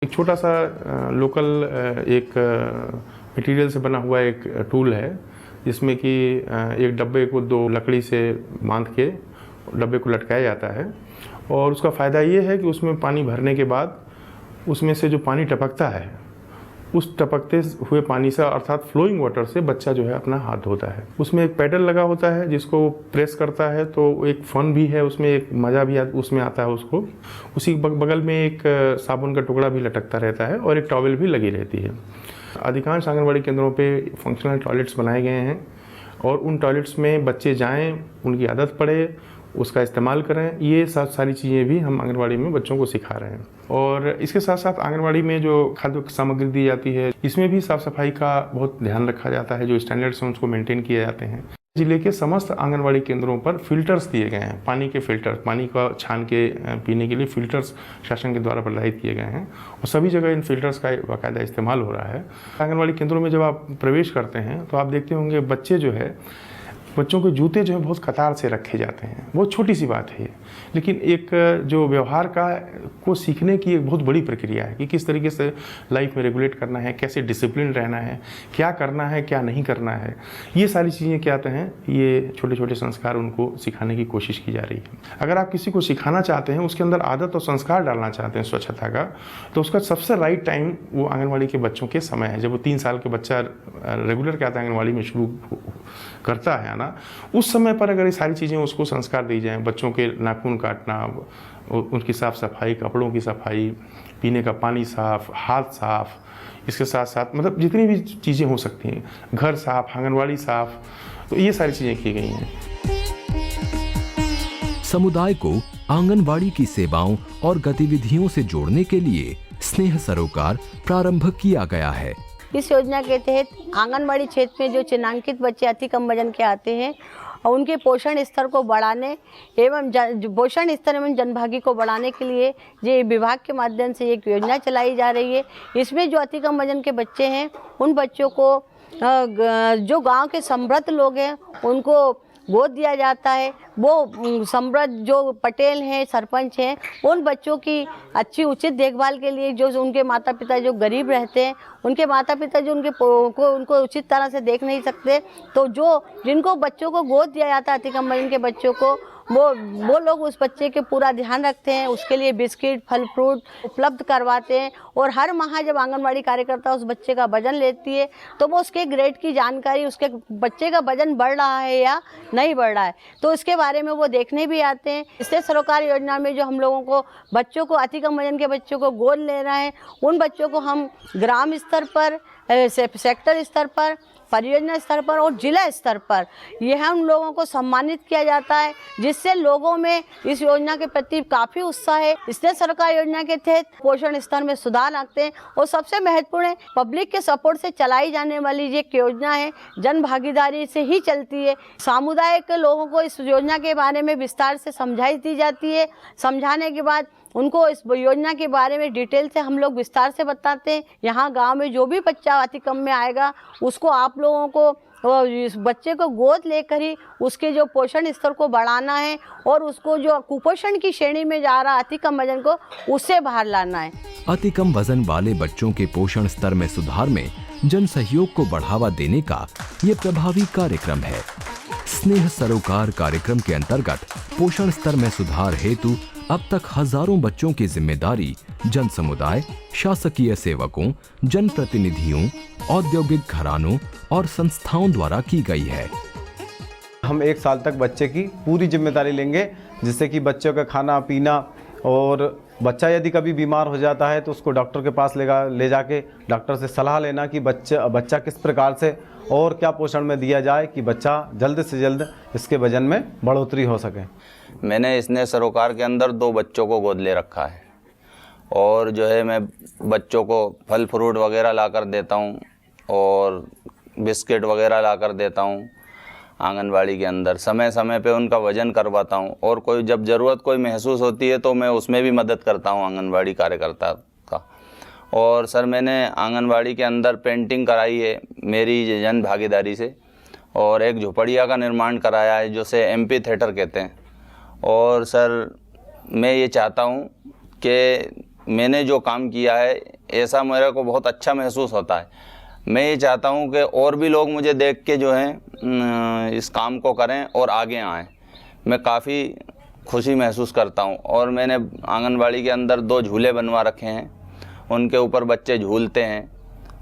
एक छोटा सा लोकल एक मटेरियल से बना हुआ एक टूल है जिसमें कि एक डब्बे को दो लकड़ी से बांध के डब्बे को लटकाया जाता है और उसका फ़ायदा ये है कि उसमें पानी भरने के बाद उसमें से जो पानी टपकता है उस टपकते हुए पानी से अर्थात फ्लोइंग वाटर से बच्चा जो है अपना हाथ धोता है। उसमें एक पैडल लगा होता है जिसको प्रेस करता है तो एक फन भी है, उसमें एक मज़ा भी उसमें आता है उसको। उसी बगल में एक साबुन का टुकड़ा भी लटकता रहता है और एक टॉवेल भी लगी रहती है। अधिकांश आंगनबाड़ी केंद्रों पे फंक्शनल टॉयलेट्स बनाए गए हैं और उन टॉयलेट्स में बच्चे जाएं, उनकी आदत पड़े, उसका इस्तेमाल करें। ये सारी चीज़ें भी हम आंगनबाड़ी में बच्चों को सिखा रहे हैं। और इसके साथ साथ आंगनबाड़ी में जो खाद्य सामग्री दी जाती है इसमें भी साफ़ सफाई का बहुत ध्यान रखा जाता है, जो स्टैंडर्ड्स हैं उसको मेंटेन किए जाते हैं। जिले के समस्त आंगनबाड़ी केंद्रों पर फिल्टर्स दिए गए हैं, पानी के फिल्टर, पानी का छान के पीने के लिए फिल्टर्स शासन के द्वारा प्रदायित किए गए हैं और सभी जगह इन फिल्टर्स का बाकायदा इस्तेमाल हो रहा है। आंगनबाड़ी केंद्रों में जब आप प्रवेश करते हैं तो आप देखते होंगे बच्चों के जूते जो है बहुत कतार से रखे जाते हैं। बहुत छोटी सी बात है ये, लेकिन एक जो व्यवहार को सीखने की एक बहुत बड़ी प्रक्रिया है कि किस तरीके से लाइफ में रेगुलेट करना है, कैसे डिसिप्लिन रहना है, क्या करना है क्या नहीं करना है। ये सारी चीज़ें क्या हैं, ये छोटे छोटे संस्कार उनको सिखाने की कोशिश की जा रही है। अगर आप किसी को सिखाना चाहते हैं, उसके अंदर आदत और संस्कार डालना चाहते हैं स्वच्छता का, तो उसका सबसे राइट टाइम वो आंगनबाड़ी के बच्चों के समय है। जब वो 3 साल के बच्चा रेगुलर क्या आता है आंगनबाड़ी में शुरू करता है ना, उस समय पर अगर ये सारी चीज़ें उसको संस्कार दी जाएं, बच्चों के नाखून काटना, उनकी साफ़ सफाई, कपड़ों की सफाई, पीने का पानी साफ़, हाथ साफ़, इसके साथ साथ मतलब जितनी भी चीज़ें हो सकती हैं, घर साफ़, आंगनबाड़ी साफ़, तो ये सारी चीज़ें की गई हैं। समुदाय को आंगनबाड़ी की सेवाओं और गतिविधियों से जोड़ने के लिए स्नेह सरोकार प्रारंभ किया गया है। इस योजना के तहत आंगनबाड़ी क्षेत्र में जो चिन्हांकित बच्चे अति कम वजन के आते हैं और उनके पोषण स्तर को बढ़ाने एवं पोषण स्तर एवं जनभागी को बढ़ाने के लिए ये विभाग के माध्यम से एक योजना चलाई जा रही है। इसमें जो अति कम वजन के बच्चे हैं उन बच्चों को जो गांव के समृद्ध लोग हैं उनको गोद दिया जाता है। वो समृद्ध जो पटेल हैं, सरपंच हैं, उन बच्चों की अच्छी उचित देखभाल के लिए जो उनके माता पिता जो गरीब रहते हैं, उनके माता पिता जो उनको उचित तरह से देख नहीं सकते, तो जिनको बच्चों को गोद दिया जाता है अति कम वजन के बच्चों को, वो लोग उस बच्चे के पूरा ध्यान रखते हैं, उसके लिए बिस्किट, फल फ्रूट उपलब्ध करवाते हैं। और हर माह जब आंगनबाड़ी कार्यकर्ता उस बच्चे का वजन लेती है तो वो उसके ग्रेड की जानकारी, उसके बच्चे का वजन बढ़ रहा है या नहीं बढ़ रहा है, तो इसके बारे में वो देखने भी आते हैं। इससे सरकार योजना में जो हम लोगों को बच्चों को अति कम वजन के बच्चों को गोद लेना है, उन बच्चों को हम ग्राम स्तर पर, सेक्टर स्तर पर, परियोजना स्तर पर और जिला स्तर पर यह हम लोगों को सम्मानित किया जाता है, जिससे लोगों में इस योजना के प्रति काफ़ी उत्साह है। इसलिए सरकार योजना के तहत पोषण स्तर में सुधार आते हैं और सबसे महत्वपूर्ण है पब्लिक के सपोर्ट से चलाई जाने वाली ये योजना है, जन भागीदारी से ही चलती है। सामुदायिक लोगों को इस योजना के बारे में विस्तार से समझाई दी जाती है। समझाने के बाद उनको इस योजना के बारे में डिटेल से हम लोग विस्तार से बताते हैं। यहाँ गांव में जो भी बच्चा अति कम में आएगा उसको आप लोगों को इस बच्चे को गोद लेकर ही उसके जो पोषण स्तर को बढ़ाना है और उसको जो कुपोषण की श्रेणी में जा रहा अति कम वजन को उससे बाहर लाना है। अति कम वजन वाले बच्चों के पोषण स्तर में सुधार में जन सहयोग को बढ़ावा देने का ये प्रभावी कार्यक्रम है। स्नेह सरोकार कार्यक्रम के अंतर्गत पोषण स्तर में सुधार हेतु अब तक हजारों बच्चों की जिम्मेदारी जन समुदाय, शासकीय सेवकों, जनप्रतिनिधियों, औद्योगिक घरानों और संस्थाओं द्वारा की गई है। हम 1 साल तक बच्चे की पूरी जिम्मेदारी लेंगे, जिससे कि बच्चों का खाना पीना, और बच्चा यदि कभी बीमार हो जाता है तो उसको डॉक्टर के पास ले जाके डॉक्टर से सलाह लेना कि बच्चा किस प्रकार से और क्या पोषण में दिया जाए कि बच्चा जल्द से जल्द इसके वजन में बढ़ोतरी हो सके। मैंने स्नेह सरोकार के अंदर 2 बच्चों को गोद ले रखा है और जो है मैं बच्चों को फल फ्रूट वगैरह लाकर देता हूँ और बिस्किट वगैरह लाकर देता हूँ। आंगनबाड़ी के अंदर समय समय पे उनका वजन करवाता हूँ और कोई जब ज़रूरत कोई महसूस होती है तो मैं उसमें भी मदद करता हूँ आंगनबाड़ी कार्यकर्ता का। और सर मैंने आंगनबाड़ी के अंदर पेंटिंग कराई है मेरी जन भागीदारी से और एक झोपड़िया का निर्माण कराया है जिसे एम्पी थिएटर कहते हैं। और सर मैं ये चाहता हूँ कि मैंने जो काम किया है ऐसा मेरे को बहुत अच्छा महसूस होता है। मैं ये चाहता हूँ कि और भी लोग मुझे देख के जो है इस काम को करें और आगे आएँ। मैं काफ़ी खुशी महसूस करता हूँ। और मैंने आंगनबाड़ी के अंदर 2 झूले बनवा रखे हैं, उनके ऊपर बच्चे झूलते हैं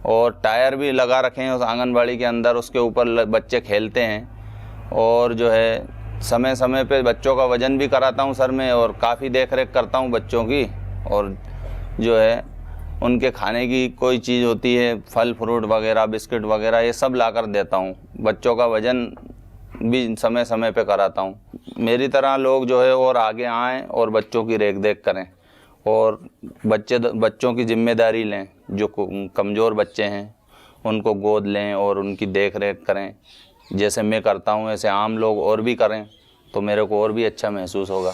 और टायर भी लगा रखे हैं उस आंगनबाड़ी के अंदर, उसके ऊपर बच्चे खेलते हैं। और जो है समय समय पे बच्चों का वज़न भी कराता हूँ सर मैं, और काफ़ी देख रेख करता हूँ बच्चों की। और जो है उनके खाने की कोई चीज़ होती है, फल फ्रूट वगैरह, बिस्किट वगैरह, ये सब ला कर देता हूँ। बच्चों का वज़न भी समय समय पे कराता हूँ। मेरी तरह लोग जो है और आगे आएँ और बच्चों की रेख देख करें और बच्चों की जिम्मेदारी लें। जो कमज़ोर बच्चे हैं उनको गोद लें और उनकी देख रेख करें। जैसे मैं करता हूँ ऐसे आम लोग और भी करें तो मेरे को और भी अच्छा महसूस होगा।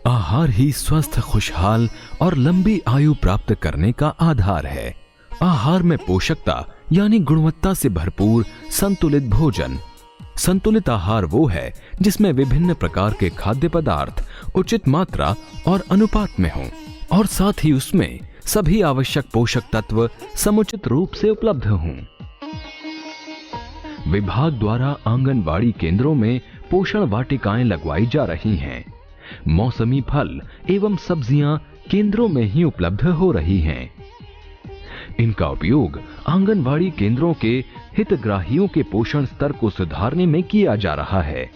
आहार ही स्वस्थ, खुशहाल और लंबी आयु प्राप्त करने का आधार है। आहार में पोषकता यानी गुणवत्ता से भरपूर संतुलित भोजन। संतुलित आहार वो है जिसमें विभिन्न प्रकार के खाद्य पदार्थ उचित मात्रा और अनुपात में हों और साथ ही उसमें सभी आवश्यक पोषक तत्व समुचित रूप से उपलब्ध हों। विभाग द्वारा आंगनबाड़ी केंद्रों में पोषण वाटिकाएं लगवाई जा रही हैं। मौसमी फल एवं सब्जियां केंद्रों में ही उपलब्ध हो रही हैं। इनका उपयोग आंगनबाड़ी केंद्रों के हितग्राहियों के पोषण स्तर को सुधारने में किया जा रहा है।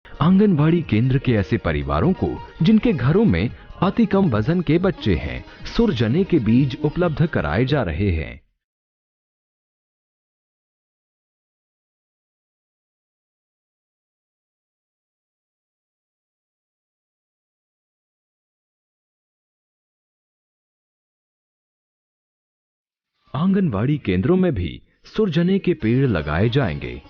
आंगनबाड़ी केंद्र के ऐसे परिवारों को जिनके घरों में अति कम वजन के बच्चे हैं, सुरजने के बीज उपलब्ध कराए जा रहे हैं। आंगनबाड़ी केंद्रों में भी सुरजने के पेड़ लगाए जाएंगे।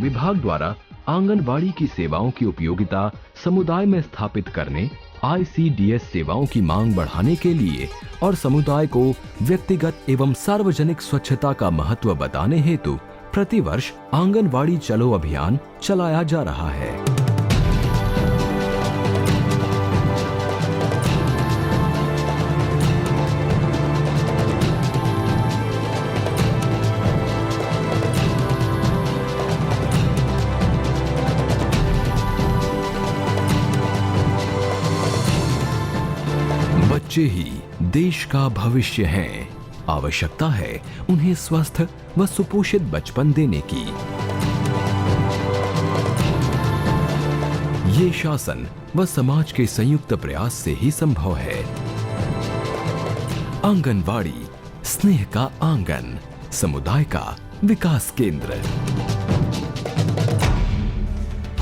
विभाग द्वारा आंगनबाड़ी की सेवाओं की उपयोगिता समुदाय में स्थापित करने, ICDS सेवाओं की मांग बढ़ाने के लिए और समुदाय को व्यक्तिगत एवं सार्वजनिक स्वच्छता का महत्व बताने हेतु प्रतिवर्ष आंगनबाड़ी चलो अभियान चलाया जा रहा है। बच्चे ही देश का भविष्य हैं। आवश्यकता है उन्हें स्वस्थ व सुपोषित बचपन देने की। ये शासन व समाज के संयुक्त प्रयास से ही संभव है। आंगनबाड़ी, स्नेह का आंगन, समुदाय का विकास केंद्र।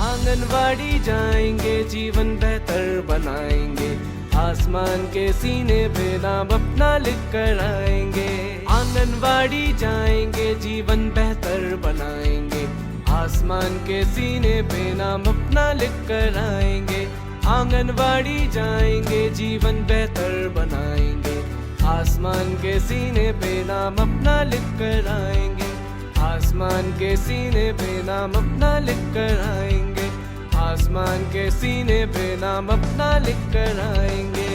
आंगनबाड़ी जाएंगे, जीवन बेहतर बनाएंगे, आसमान के सीने पे नाम अपना लिख कर आएंगे। आंगनबाड़ी जाएंगे, जीवन बेहतर बनाएंगे, आसमान के सीने पे नाम अपना लिख कर आएंगे। आंगनबाड़ी जाएंगे, जीवन बेहतर बनाएंगे, आसमान के सीने पे नाम अपना लिख कर आएंगे। आसमान के सीने पे नाम अपना लिख कर आएंगे, आसमान के सीने पे नाम अपना लिख कर आएंगे।